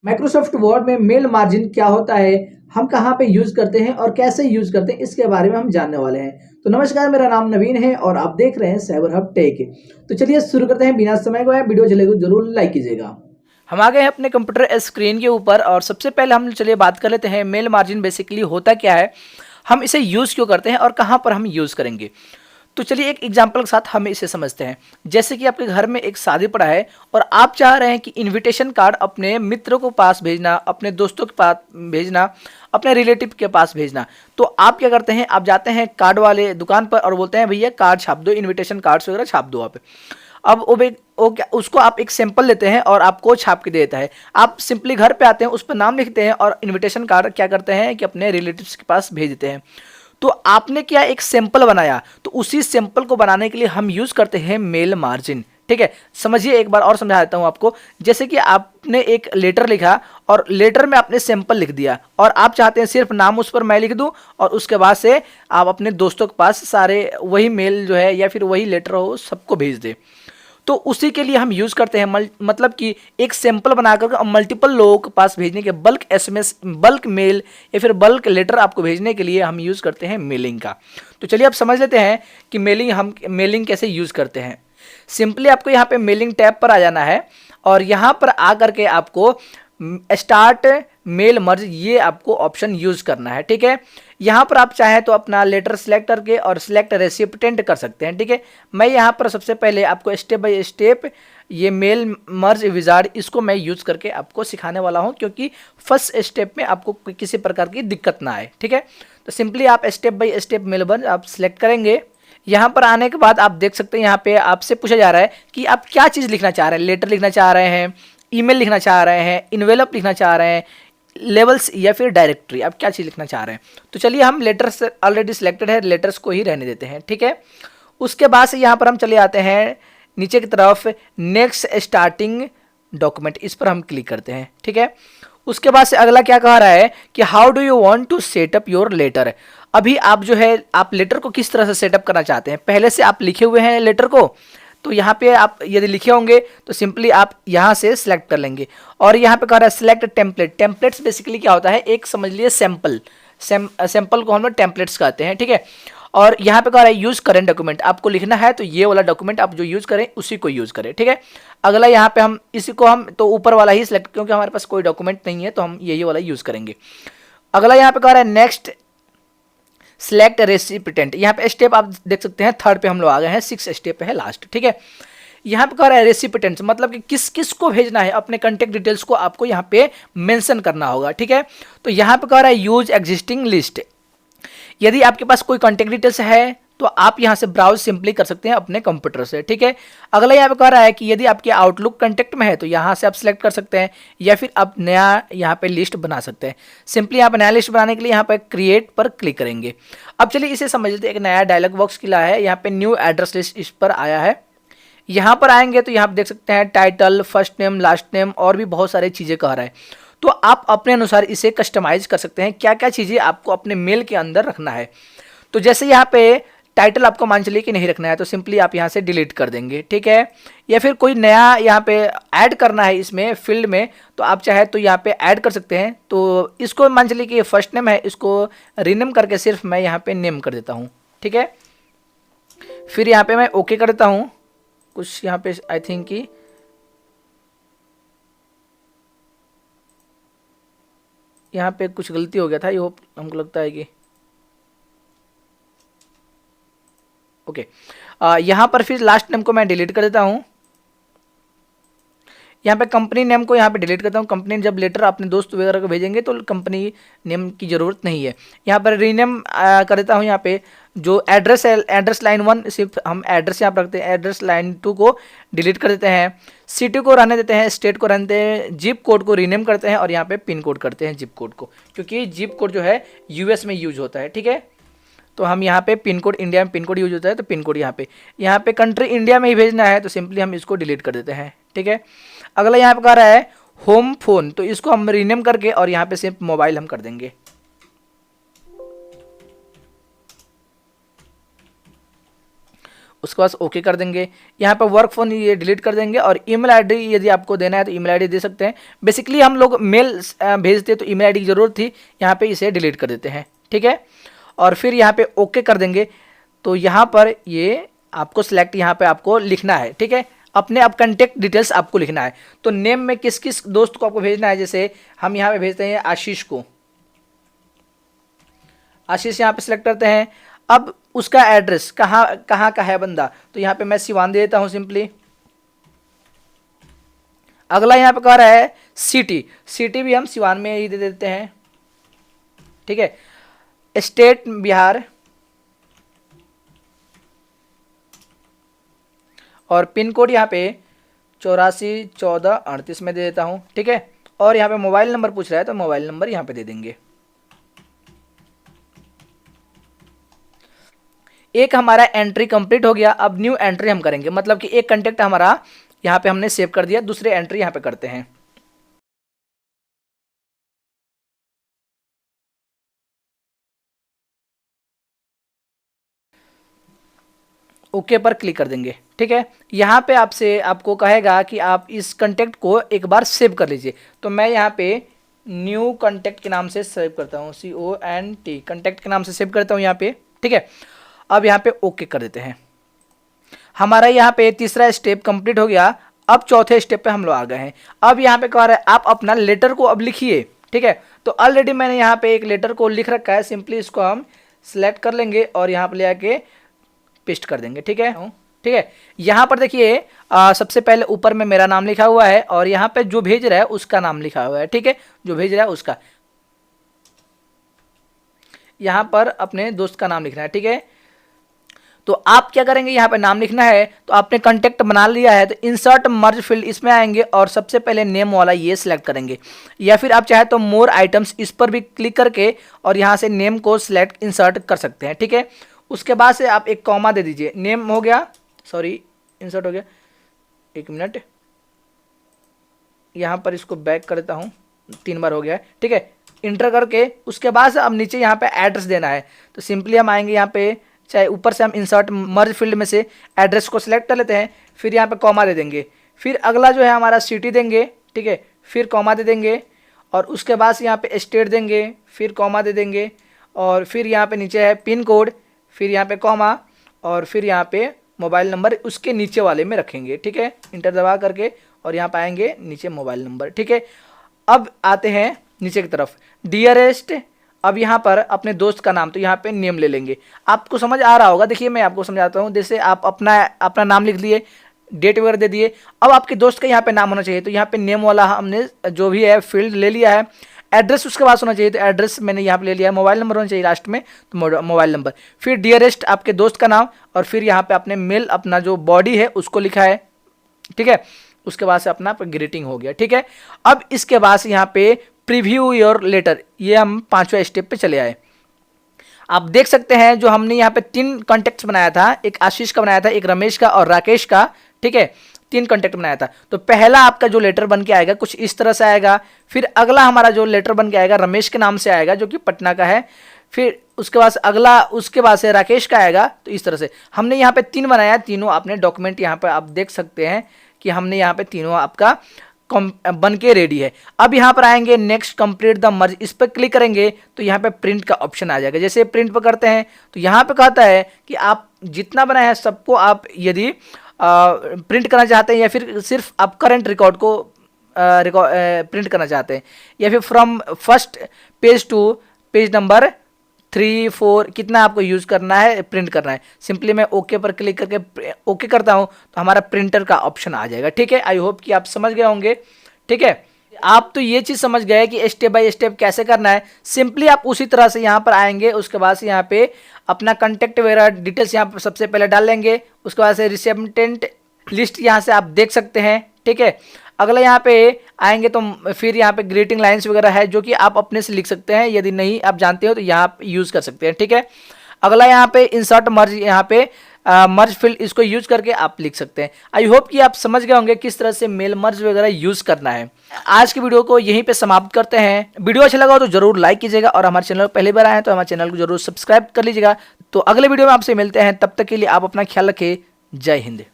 Microsoft word में mail margin क्या होता है, हम कहाँ पे यूज करते हैं और कैसे यूज करते हैं, इसके बारे में हम जानने वाले हैं। तो नमस्कार, मेरा नाम नवीन है और आप देख रहे हैं साइबर हब टेक। तो चलिए शुरू करते हैं बिना समय गवाए। वीडियो चलेगा जरूर लाइक कीजिएगा। हम आ गए हैं अपने कंप्यूटर स्क्रीन के ऊपर और सबसे पहले हम चलिए बात कर लेते हैं मेल मार्जिन बेसिकली होता क्या है, हम इसे यूज़ क्यों करते हैं और कहाँ पर हम यूज़ करेंगे। तो चलिए एक एग्जांपल के साथ हम इसे समझते हैं। जैसे कि आपके घर में एक शादी पड़ा है और आप चाह रहे हैं कि इनविटेशन कार्ड अपने मित्रों को पास भेजना, अपने दोस्तों के पास भेजना, अपने रिलेटिव के पास भेजना। तो आप क्या करते हैं, आप जाते हैं कार्ड वाले दुकान पर और बोलते हैं भैया कार्ड छाप दो, इनविटेशन कार्ड्स वगैरह छाप दो आप। अब वो क्या, उसको आप एक सैंपल लेते हैं और आपको छाप के दे देता है। आप सिंपली घर पे आते हैं, उस पर नाम लिखते हैं और इनविटेशन कार्ड क्या करते हैं कि अपने रिलेटिव्स के पास भेज देते हैं। तो आपने क्या एक सैंपल बनाया, तो उसी सैंपल को बनाने के लिए हम यूज करते हैं मेल मार्जिन। ठीक है, समझिए एक बार और समझा देता हूं आपको। जैसे कि आपने एक लेटर लिखा और लेटर में आपने सैंपल लिख दिया और आप चाहते हैं सिर्फ नाम उस पर मैं लिख दूं और उसके बाद से आप अपने दोस्तों के पास सारे वही मेल जो है या फिर वही लेटर हो सबको भेज दें। तो उसी के लिए हम यूज़ करते हैं मतलब कि एक सैंपल बनाकर मल्टीपल लोगों के पास भेजने के बल्क एसएमएस, बल्क मेल या फिर बल्क लेटर आपको भेजने के लिए हम यूज़ करते हैं मेलिंग का। तो चलिए आप समझ लेते हैं कि मेलिंग कैसे यूज़ करते हैं। सिंपली आपको यहाँ पे मेलिंग टैब पर आ जाना है और यहाँ पर आ करके आपको स्टार्ट मेल मर्ज ये आपको ऑप्शन यूज करना है। ठीक है, यहाँ पर आप चाहें तो अपना लेटर सिलेक्ट करके और सिलेक्ट रेसिपिटेंट कर सकते हैं। ठीक है, मैं यहाँ पर सबसे पहले आपको स्टेप बाय स्टेप ये मेल मर्ज विजार्ड इसको मैं यूज करके आपको सिखाने वाला हूँ, क्योंकि फर्स्ट स्टेप में आपको किसी प्रकार की दिक्कत ना आए। ठीक है, तो सिंपली आप step by step mail merge आप सिलेक्ट करेंगे। यहाँ पर आने के बाद आप देख सकते हैं यहाँ पे आपसे पूछा जा रहा है कि आप क्या चीज़ लिखना चाह रहे हैं, लेटर लिखना चाह रहे हैं, ईमेल लिखना चाह रहे हैं, इन्वेलप लिखना चाह रहे हैं, लेवल्स या फिर डायरेक्टरी, आप क्या चीज़ लिखना चाह रहे हैं। तो चलिए हम लेटर्स ऑलरेडी सिलेक्टेड है, लेटर्स को ही रहने देते हैं। ठीक है, उसके बाद से यहाँ पर हम चले आते हैं नीचे की तरफ, नेक्स्ट स्टार्टिंग डॉक्यूमेंट, इस पर हम क्लिक करते हैं। ठीक है, उसके बाद से अगला क्या कह रहा है कि how do you want to set up your letter. अभी आप जो है आप लेटर को किस तरह से सेटअप करना चाहते हैं। पहले से आप लिखे हुए हैं लेटर को, तो यहाँ पे आप यदि लिखे होंगे तो सिंपली आप यहाँ से सिलेक्ट कर लेंगे और यहाँ पे कह रहा है सिलेक्ट टेम्पलेट। टेम्पलेट्स बेसिकली क्या होता है, एक समझ लीजिए सैंपल को हम लोग टेम्पलेट्स कहते हैं। ठीक है, और यहाँ पे कह रहा है यूज करेंट डॉक्यूमेंट, आपको लिखना है तो ये वाला डॉक्यूमेंट आप जो यूज करें उसी को यूज करें। ठीक है, अगला यहाँ पे हम इसी को हम तो ऊपर वाला ही सिलेक्ट, क्योंकि हमारे पास कोई डॉक्यूमेंट नहीं है तो हम यही वाला यूज करेंगे। अगला यहाँ पे कह रहा है नेक्स्ट सिलेक्ट रेसिपिटेंट, यहाँ पे स्टेप आप देख सकते हैं थर्ड पे हम लोग आ गए हैं, 6 स्टेप पे है लास्ट। ठीक है, यहाँ पे कह रहा है रेसिपिटेंट मतलब कि किस किस को भेजना है, अपने कॉन्टेक्ट डिटेल्स को आपको यहाँ पे मेंशन करना होगा। ठीक है, तो यहाँ पे कह रहा है यूज एग्जिस्टिंग लिस्ट, यदि आपके पास कोई कॉन्टेक्ट डिटेल्स है तो आप यहाँ से ब्राउज सिंपली कर सकते हैं अपने कंप्यूटर से। ठीक है, अगला यहाँ पे कह रहा है कि यदि आपके आउटलुक कॉन्टेक्ट में है तो यहाँ से आप सिलेक्ट कर सकते हैं या फिर आप नया यहाँ पे लिस्ट बना सकते हैं। सिंपली यहाँ पे नया लिस्ट बनाने के लिए यहाँ पे क्रिएट पर क्लिक करेंगे। अब चलिए इसे समझ लेते हैं, एक नया डायलॉग बॉक्स खुला है, यहाँ पे न्यू एड्रेस लिस्ट इस पर आया है। यहाँ पर आएंगे तो यहाँ पर देख सकते हैं title, first name, last name और भी बहुत सारी चीज़ें कह रहा है। तो आप अपने अनुसार इसे कस्टमाइज कर सकते हैं, क्या क्या चीज़ें आपको अपने मेल के अंदर रखना है। तो जैसे यहाँ पे टाइटल आपको मान चलिए कि नहीं रखना है तो सिंपली आप यहाँ से डिलीट कर देंगे। ठीक है, या फिर कोई नया यहाँ पे ऐड करना है इसमें फील्ड में तो आप चाहे तो यहाँ पे ऐड कर सकते हैं। तो इसको मान चलिए कि ये फर्स्ट नेम है, इसको रीनेम करके सिर्फ मैं यहाँ पे नेम कर देता हूँ। ठीक है, फिर यहाँ पे मैं ओके कर देता हूँ। कुछ यहाँ पे आई थिंक कि यहाँ पे कुछ गलती हो गया था, ये होप हमको लगता है कि ओके। यहाँ पर फिर लास्ट नेम को मैं डिलीट कर देता हूँ। यहाँ पे कंपनी नेम को यहाँ पे डिलीट करता हूँ। कंपनी जब लेटर अपने दोस्त वगैरह को भेजेंगे तो कंपनी नेम की ज़रूरत नहीं है। यहाँ पर रीनेम कर देता हूँ। यहाँ पे जो एड्रेस है, एड्रेस लाइन 1 सिर्फ हम एड्रेस यहाँ पर रखते हैं, एड्रेस लाइन 2 को डिलीट कर देते हैं, सिटी को रहने देते हैं, स्टेट को रहने देते हैं, जिप कोड को रीनेम करते हैं और यहाँ पे पिन कोड करते हैं जिप कोड को, क्योंकि जिप कोड जो है यूएस में यूज होता है। ठीक है, तो हम यहाँ पे पिन कोड, इंडिया में पिन कोड यूज होता है तो पिन कोड यहाँ पे कंट्री इंडिया में ही भेजना है तो सिंपली हम इसको डिलीट कर देते हैं। ठीक है, अगला यहाँ पे कह रहा है होम फोन, तो इसको हम रीनेम करके और यहाँ पे सिर्फ मोबाइल हम कर देंगे। उसके बाद ओके कर देंगे। यहाँ पे वर्क फ़ोन ये डिलीट कर देंगे और ईमेल आईडी यदि आपको देना है तो ईमेल आईडी दे सकते हैं। बेसिकली हम लोग मेल भेजते हैं तो ईमेल आईडी की ज़रूरत थी, यहाँ पे इसे डिलीट कर देते हैं, ठीक है। और फिर यहाँ पे ओके कर देंगे। तो यहाँ पर ये आपको सिलेक्ट यहाँ पे आपको लिखना है, ठीक है, अपने अब कंटेक्ट डिटेल्स आपको लिखना है। तो नेम में किस किस दोस्त को आपको भेजना है, जैसे हम यहाँ पे भेजते हैं आशीष को, आशीष यहाँ पे सिलेक्ट करते हैं। अब उसका एड्रेस कहाँ का है बंदा, तो यहाँ पे मैं सिवान दे देता हूँ सिंपली। अगला यहाँ पे कह रहा है सिटी भी हम सिवान में ही दे देते हैं, ठीक है। स्टेट बिहार और पिन कोड यहाँ पे 841438 में दे देता हूँ, ठीक है। और यहाँ पे मोबाइल नंबर पूछ रहा है तो मोबाइल नंबर यहाँ पे दे देंगे। एक हमारा एंट्री कंप्लीट हो गया। अब न्यू एंट्री हम करेंगे, मतलब कि एक कंटेक्ट हमारा यहाँ पे हमने सेव कर दिया, दूसरे एंट्री यहाँ पे करते हैं। ओके पर क्लिक कर देंगे, ठीक है। यहाँ पे आपको कहेगा कि आप इस कंटेक्ट को एक बार सेव कर लीजिए। तो मैं यहाँ पे न्यू कंटेक्ट के नाम से सेव करता हूँ, CONT कंटेक्ट के नाम से सेव करता हूँ यहाँ पे, ठीक है। अब यहाँ पे ओके कर देते हैं। हमारा यहाँ पे तीसरा स्टेप कंप्लीट हो गया। अब चौथे स्टेप पे हम लोग आ गए हैं। अब यहाँ पे कह रहा है आप अपना लेटर को अब लिखिए, ठीक है। तो ऑलरेडी मैंने यहाँ पे एक लेटर को लिख रखा है, सिंपली इसको हम सिलेक्ट कर लेंगे और यहाँ पे ले आके पेस्ट कर देंगे, ठीक है, ठीक है। यहाँ पर देखिए सबसे पहले ऊपर में मेरा नाम लिखा हुआ है और यहाँ पे जो भेज रहा है उसका नाम लिखा हुआ है, ठीक है, जो भेज रहा है उसका। यहाँ पर अपने दोस्त का नाम लिखना है, ठीक है। तो आप क्या करेंगे, यहाँ पे नाम लिखना है। तो आपने कंटेक्ट बना लिया है तो इंसर्ट मर्ज फील्ड इसमें आएंगे और सबसे पहले नेम वाला ये सिलेक्ट करेंगे, या फिर आप चाहे तो मोर आइटम्स इस पर भी क्लिक करके और यहाँ से नेम को सिलेक्ट इंसर्ट कर सकते हैं, ठीक है। उसके बाद से आप एक कॉमा दे दीजिए, नेम हो गया, सॉरी इंसर्ट हो गया, एक मिनट, यहाँ पर इसको बैक कर देता हूँ, 3 बार हो गया है, ठीक है। इंटर करके उसके बाद से अब नीचे यहाँ पे एड्रेस देना है। तो सिंपली हम आएंगे यहाँ पे, चाहे ऊपर से हम इंसर्ट मर्ज फील्ड में से एड्रेस को सिलेक्ट कर लेते हैं, फिर यहाँ पे कॉमा दे देंगे, फिर अगला जो है हमारा सिटी देंगे, ठीक है, फिर कॉमा दे देंगे और उसके बाद से यहाँ पे स्टेट देंगे, फिर कॉमा दे देंगे और फिर यहाँ पे नीचे है पिन कोड, फिर यहाँ पे कॉमा और फिर यहाँ पे मोबाइल नंबर उसके नीचे वाले में रखेंगे, ठीक है। इंटर दबा करके और यहाँ पे आएंगे नीचे मोबाइल नंबर, ठीक है। अब आते हैं नीचे की तरफ, डियरेस्ट। अब यहाँ पर अपने दोस्त का नाम, तो यहाँ पे नेम ले लेंगे। आपको समझ आ रहा होगा, देखिए मैं आपको समझाता हूँ। जैसे आप अपना नाम लिख लिए, डेट वगैरह दे दिए, अब आपके दोस्त का यहाँ पे नाम होना चाहिए। तो यहाँ पे नेम वाला हमने जो भी है फील्ड ले लिया है। एड्रेस उसके पास होना चाहिए, तो एड्रेस मैंने यहाँ पे ले लिया है। मोबाइल नंबर होना चाहिए लास्ट में, तो मोबाइल नंबर, फिर डियरेस्ट आपके दोस्त का नाम और फिर यहाँ पे आपने मेल अपना जो बॉडी है उसको लिखा है, ठीक है। उसके बाद से अपना ग्रीटिंग हो गया, ठीक है। अब इसके बाद से यहाँ पे प्रीव्यू योर लेटर, ये हम 5वें स्टेप पे चले आए। आप देख सकते हैं जो हमने यहाँ पे 3 कॉन्टेक्ट्स बनाया था, एक आशीष का बनाया था, एक रमेश का और राकेश का, ठीक है, 3 कॉन्टेक्ट बनाया था। तो पहला आपका जो लेटर बन के आएगा कुछ इस तरह से आएगा। फिर अगला हमारा जो लेटर बन के आएगा रमेश के नाम से आएगा जो कि पटना का है। फिर उसके बाद अगला, उसके बाद से राकेश का आएगा। तो इस तरह से हमने यहाँ पे 3 बनाया, तीनों आपने डॉक्यूमेंट यहाँ पे आप देख सकते हैं कि हमने यहाँ पे तीनों आपका बन के रेडी है। अब यहाँ पर आएंगे नेक्स्ट कंप्लीट द मर्ज, इस पर क्लिक करेंगे तो यहाँ पे प्रिंट का ऑप्शन आ जाएगा। जैसे प्रिंट पर करते हैं तो यहाँ पे कहता है कि आप जितना बनाया है सबको आप यदि प्रिंट करना चाहते हैं या फिर सिर्फ आप करंट रिकॉर्ड को प्रिंट करना चाहते हैं, या फिर from first page to page number 3, 4 कितना आपको यूज़ करना है, प्रिंट करना है। सिंपली मैं ओके पर क्लिक करके ओके करता हूं तो हमारा प्रिंटर का ऑप्शन आ जाएगा, ठीक है। आई होप कि आप समझ गए होंगे, ठीक है। आप तो ये चीज़ समझ गए कि स्टेप बाय स्टेप कैसे करना है। सिंपली आप उसी तरह से यहाँ पर आएंगे, उसके बाद से यहाँ पे अपना कॉन्टैक्ट वगैरह डिटेल्स यहाँ पर सबसे पहले डाल लेंगे। उसके बाद से रिसिपिएंट लिस्ट यहाँ से आप देख सकते हैं, ठीक है। अगला यहाँ पे आएंगे तो फिर यहाँ पे ग्रीटिंग लाइंस वगैरह है जो कि आप अपने से लिख सकते हैं, यदि नहीं आप जानते हो तो यहाँ यूज़ कर सकते हैं, ठीक है। अगला यहाँ पे इंसर्ट मर्ज, यहाँ पे मर्ज फील्ड, इसको यूज करके आप लिख सकते हैं। आई होप कि आप समझ गए होंगे किस तरह से मेल मर्ज वगैरह यूज करना है। आज की वीडियो को यहीं पे समाप्त करते हैं। वीडियो अच्छा लगा हो तो जरूर लाइक कीजिएगा और हमारे चैनल पर पहली बार आए तो हमारे चैनल को जरूर सब्सक्राइब कर लीजिएगा। तो अगले वीडियो में आपसे मिलते हैं, तब तक के लिए आप अपना ख्याल रखें। जय हिंद।